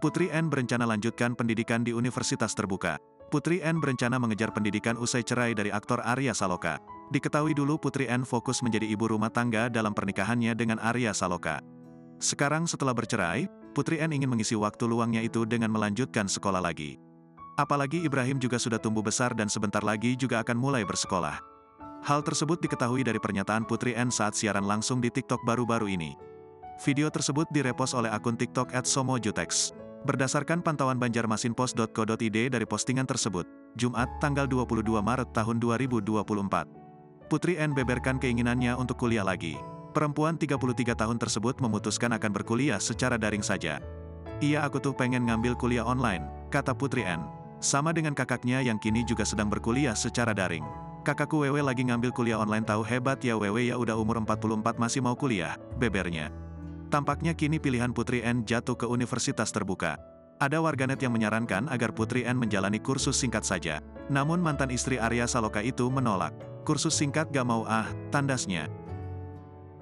Putri N berencana lanjutkan pendidikan di Universitas Terbuka. Putri N berencana mengejar pendidikan usai cerai dari aktor Arya Saloka. Diketahui dulu Putri N fokus menjadi ibu rumah tangga dalam pernikahannya dengan Arya Saloka. Sekarang setelah bercerai, Putri N ingin mengisi waktu luangnya itu dengan melanjutkan sekolah lagi. Apalagi Ibrahim juga sudah tumbuh besar dan sebentar lagi juga akan mulai bersekolah. Hal tersebut diketahui dari pernyataan Putri N saat siaran langsung di TikTok baru-baru ini. Video tersebut direpost oleh akun TikTok @somojutex. Berdasarkan pantauan banjarmasinpost.co.id dari postingan tersebut, Jumat, tanggal 22 Maret tahun 2024. Putri N beberkan keinginannya untuk kuliah lagi. Perempuan 33 tahun tersebut memutuskan akan berkuliah secara daring saja. Aku tuh pengen ngambil kuliah online, kata Putri N. Sama dengan kakaknya yang kini juga sedang berkuliah secara daring. Kakakku Wewe lagi ngambil kuliah online, tahu hebat ya Wewe, ya udah umur 44 masih mau kuliah, bebernya. Tampaknya kini pilihan Putri N jatuh ke Universitas Terbuka. Ada warganet yang menyarankan agar Putri N menjalani kursus singkat saja. Namun mantan istri Arya Saloka itu menolak. Kursus singkat gak mau tandasnya.